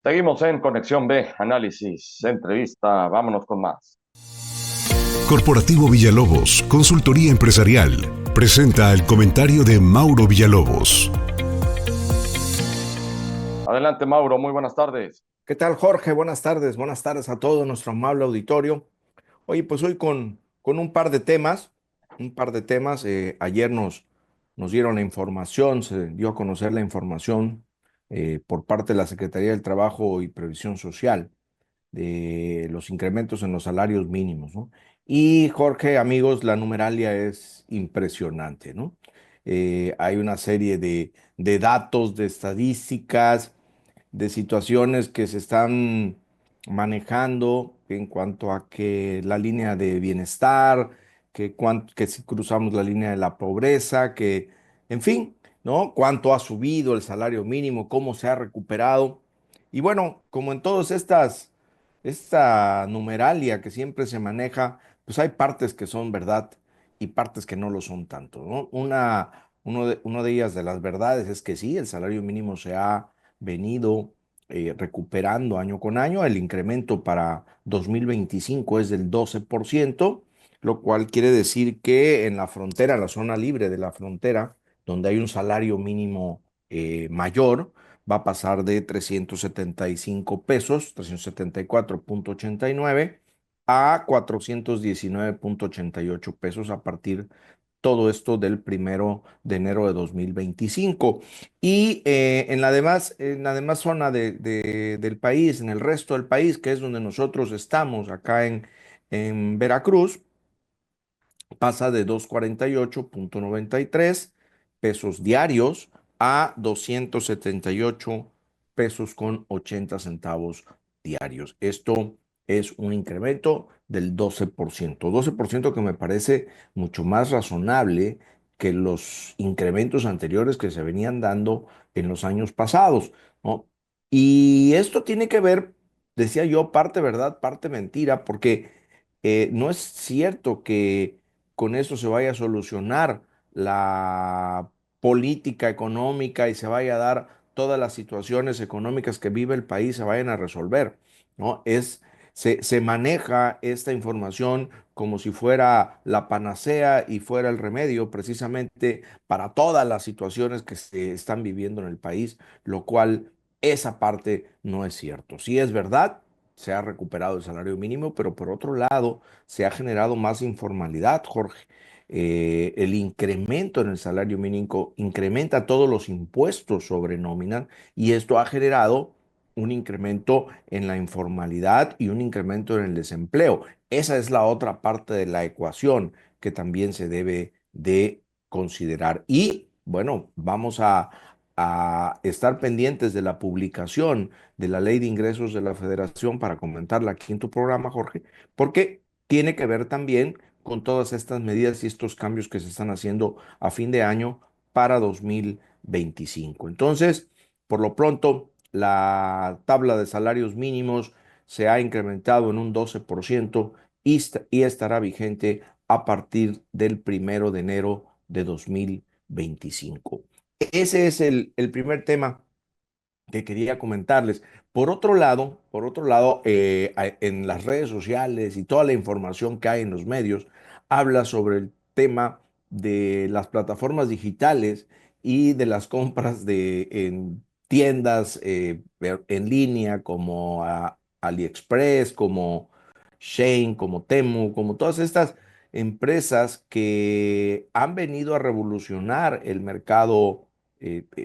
Seguimos en Conexión B, análisis, entrevista, vámonos con más. Corporativo Villalobos, Consultoría Empresarial, presenta el comentario de Mauro Villalobos. Adelante, Mauro, muy buenas tardes. ¿Qué tal, Jorge? Buenas tardes a todo nuestro amable auditorio. Oye, pues hoy con un par de temas. Ayer nos dieron la información, se dio a conocer la información por parte de la Secretaría del Trabajo y Previsión Social de los incrementos en los salarios mínimos, ¿no? Y Jorge, amigos, la numeralia es impresionante, ¿no? Hay una serie de datos, de estadísticas, de situaciones que se están manejando en cuanto a que la línea de bienestar, que si cruzamos la línea de la pobreza, en fin, ¿no? Cuánto ha subido el salario mínimo, cómo se ha recuperado. Y bueno, como en todas esta numeralia que siempre se maneja, pues hay partes que son verdad y partes que no lo son tanto, ¿no? Una de ellas de las verdades es que sí, el salario mínimo se ha venido recuperando año con año. El incremento para 2025 es del 12%, lo cual quiere decir que en la frontera, en la zona libre de la frontera, donde hay un salario mínimo mayor, va a pasar de 375 pesos, 374,89 a 419,88 pesos a partir todo esto del 1 de enero de 2025. Y en la demás zona del país, en el resto del país, que es donde nosotros estamos, acá en Veracruz, pasa de 248,93 pesos diarios a 278 pesos con 80 centavos diarios. Esto es un incremento del 12% que me parece mucho más razonable que los incrementos anteriores que se venían dando en los años pasados, ¿no? Y esto tiene que ver, decía yo, parte verdad, parte mentira, porque no es cierto que con eso se vaya a solucionar la política económica y se vaya a dar todas las situaciones económicas que vive el país, se vayan a resolver, ¿no? Se maneja esta información como si fuera la panacea y fuera el remedio precisamente para todas las situaciones que se están viviendo en el país, lo cual esa parte no es cierto. Sí es verdad, se ha recuperado el salario mínimo, pero por otro lado se ha generado más informalidad, Jorge. El incremento en el salario mínimo incrementa todos los impuestos sobre nómina y esto ha generado un incremento en la informalidad y un incremento en el desempleo. Esa es la otra parte de la ecuación que también se debe de considerar. Y bueno, vamos a estar pendientes de la publicación de la Ley de Ingresos de la Federación para comentarla aquí en tu programa, Jorge, porque tiene que ver también con todas estas medidas y estos cambios que se están haciendo a fin de año para 2025. Entonces, por lo pronto, la tabla de salarios mínimos se ha incrementado en un 12% y estará vigente a partir del 1 de enero de 2025. Ese es el primer tema que quería comentarles. Por otro lado, en las redes sociales y toda la información que hay en los medios habla sobre el tema de las plataformas digitales y de las compras en tiendas en línea como AliExpress, como Shein, como Temu, como todas estas empresas que han venido a revolucionar el mercado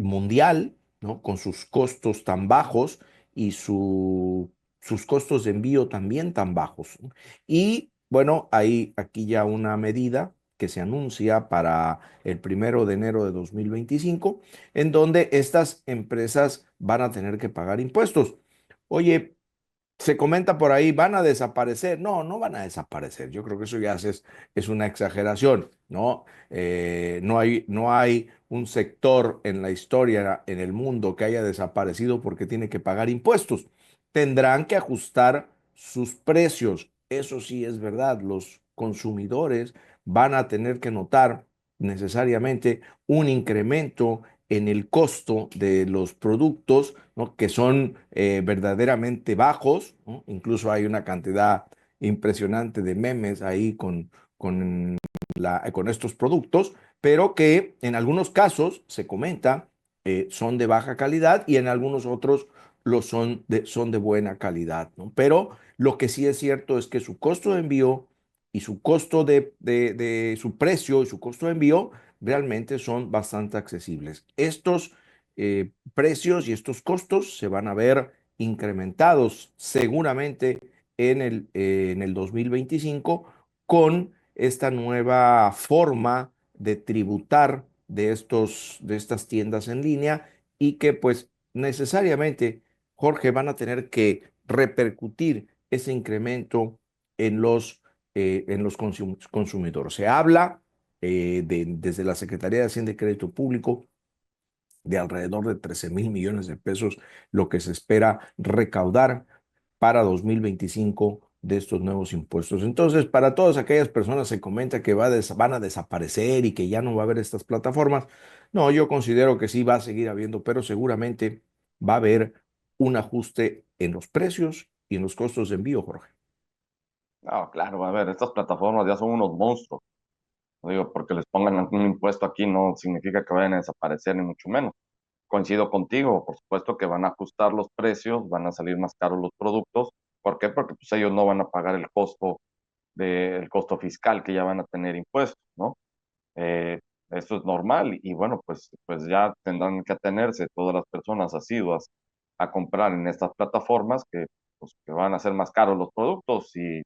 mundial, ¿no? Con sus costos tan bajos y sus costos de envío también tan bajos, ¿no? Y bueno, hay aquí ya una medida que se anuncia para el 1 de enero de 2025, en donde estas empresas van a tener que pagar impuestos. Oye, se comenta por ahí, van a desaparecer. No, no van a desaparecer. Yo creo que eso ya es una exageración, ¿no? No hay un sector en la historia, en el mundo, que haya desaparecido porque tiene que pagar impuestos. Tendrán que ajustar sus precios. Eso sí es verdad. Los consumidores van a tener que notar necesariamente un incremento en el costo de los productos, ¿no? Que son verdaderamente bajos, ¿no? Incluso hay una cantidad impresionante de memes ahí con estos productos, pero que en algunos casos se comenta son de baja calidad y en algunos otros son de buena calidad, ¿no? Pero lo que sí es cierto es que su costo de envío y su costo de su precio y su costo de envío realmente son bastante accesibles. Estos precios y estos costos se van a ver incrementados seguramente en el 2025 con esta nueva forma de tributar de estas tiendas en línea y que pues necesariamente, Jorge, van a tener que repercutir ese incremento en los consumidores. Se habla desde la Secretaría de Hacienda y Crédito Público de alrededor de 13,000 millones de pesos, lo que se espera recaudar para 2025 de estos nuevos impuestos. Entonces, para todas aquellas personas se comenta que van a desaparecer y que ya no va a haber estas plataformas. No, yo considero que sí va a seguir habiendo, pero seguramente va a haber un ajuste en los precios y en los costos de envío, Jorge. No, claro, a ver, estas plataformas ya son unos monstruos. No digo, porque les pongan un impuesto aquí no significa que vayan a desaparecer, ni mucho menos. Coincido contigo, por supuesto que van a ajustar los precios, van a salir más caros los productos. ¿Por qué? Porque pues, ellos no van a pagar el costo fiscal que ya van a tener impuestos, ¿no? Eh, Eso es normal y bueno, pues ya tendrán que atenerse todas las personas asiduas a comprar en estas plataformas pues, que van a ser más caros los productos y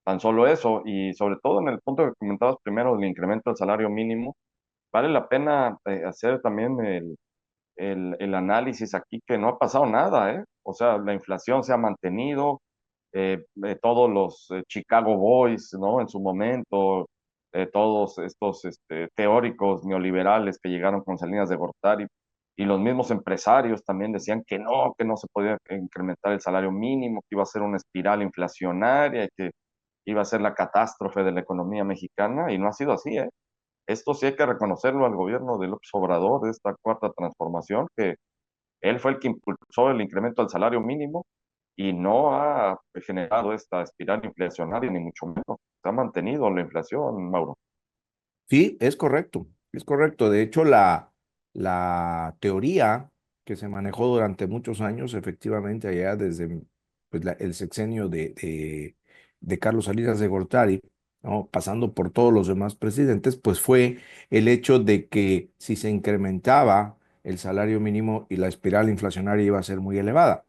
tan solo eso. Y sobre todo en el punto que comentabas primero, el incremento del salario mínimo, vale la pena hacer también el análisis aquí que no ha pasado nada, ¿eh? O sea, la inflación se ha mantenido, todos los Chicago Boys, ¿no? En su momento, todos estos teóricos neoliberales que llegaron con Salinas de Gortari y los mismos empresarios también decían que no se podía incrementar el salario mínimo, que iba a ser una espiral inflacionaria, que iba a ser la catástrofe de la economía mexicana y no ha sido así, ¿eh? Esto sí hay que reconocerlo al gobierno de López Obrador, de esta cuarta transformación, que él fue el que impulsó el incremento del salario mínimo y no ha generado esta espiral inflacionaria, ni mucho menos. Se ha mantenido la inflación, Mauro. Sí, es correcto, es correcto. De hecho, la teoría que se manejó durante muchos años, efectivamente, allá desde pues, el sexenio de Carlos Salinas de Gortari, ¿no? Pasando por todos los demás presidentes, pues fue el hecho de que si se incrementaba el salario mínimo y la espiral inflacionaria iba a ser muy elevada.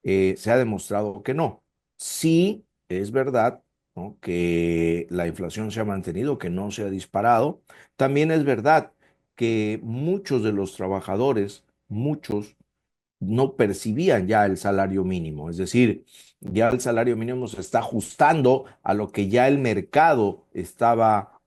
Se ha demostrado que no. Sí, es verdad, ¿no? Que la inflación se ha mantenido, que no se ha disparado. También es verdad que muchos de los trabajadores, muchos, no percibían ya el salario mínimo, es decir, ya el salario mínimo se está ajustando a lo que ya el mercado estaba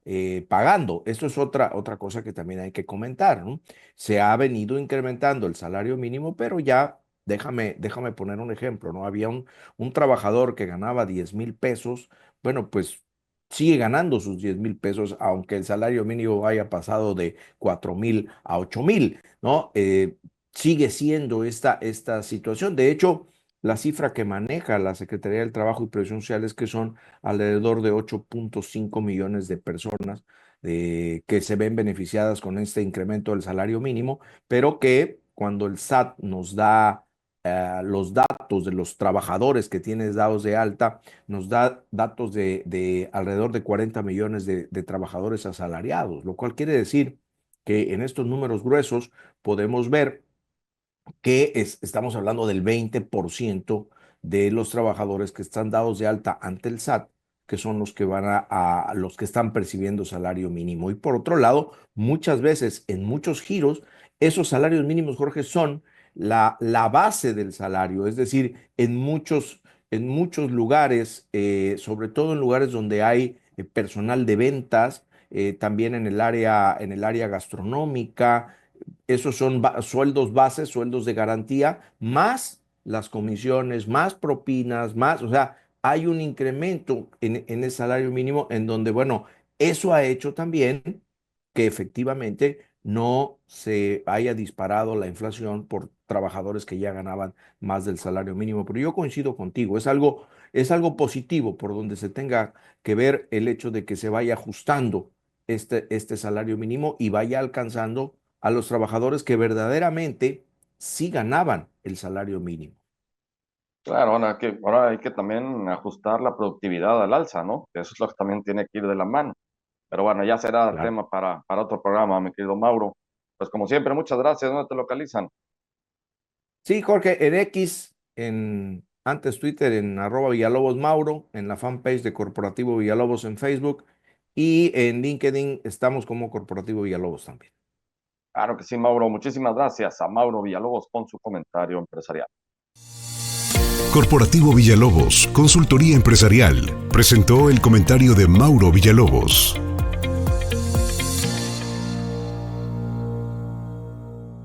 pagando. Esto es otra cosa que también hay que comentar, ¿no? Se ha venido incrementando el salario mínimo, pero ya déjame poner un ejemplo, ¿no? Había un trabajador que ganaba 10,000 pesos, bueno, pues sigue ganando sus 10,000 pesos, aunque el salario mínimo haya pasado de 4,000 a 8,000, ¿no? Sigue siendo esta situación. De hecho, la cifra que maneja la Secretaría del Trabajo y Previsión Social es que son alrededor de 8,5 millones de personas que se ven beneficiadas con este incremento del salario mínimo, pero que cuando el SAT nos da los datos de los trabajadores que tienes dados de alta, nos da datos de alrededor de 40 millones de trabajadores asalariados, lo cual quiere decir que en estos números gruesos podemos ver que estamos hablando del 20% de los trabajadores que están dados de alta ante el SAT, que son los que van a los que están percibiendo salario mínimo. Y por otro lado, muchas veces en muchos giros, esos salarios mínimos, Jorge, son la base del salario, es decir, en muchos lugares, sobre todo en lugares donde hay personal de ventas, también en el área gastronómica, esos son sueldos bases, sueldos de garantía, más las comisiones, más propinas, más, o sea, hay un incremento en el salario mínimo en donde, bueno, eso ha hecho también que efectivamente no se haya disparado la inflación por trabajadores que ya ganaban más del salario mínimo. Pero yo coincido contigo, es algo positivo por donde se tenga que ver el hecho de que se vaya ajustando este salario mínimo y vaya alcanzando a los trabajadores que verdaderamente sí ganaban el salario mínimo. Claro, ahora hay que también ajustar la productividad al alza, ¿no? Eso es lo que también tiene que ir de la mano. Pero bueno, ya será Claro. tema para otro programa, mi querido Mauro. Pues como siempre, muchas gracias. ¿Dónde te localizan? Sí, Jorge, en X, antes Twitter, en @Villalobos Mauro, en la fanpage de Corporativo Villalobos en Facebook y en LinkedIn estamos como Corporativo Villalobos también. Claro que sí, Mauro. Muchísimas gracias a Mauro Villalobos con su comentario empresarial. Corporativo Villalobos, consultoría empresarial, presentó el comentario de Mauro Villalobos.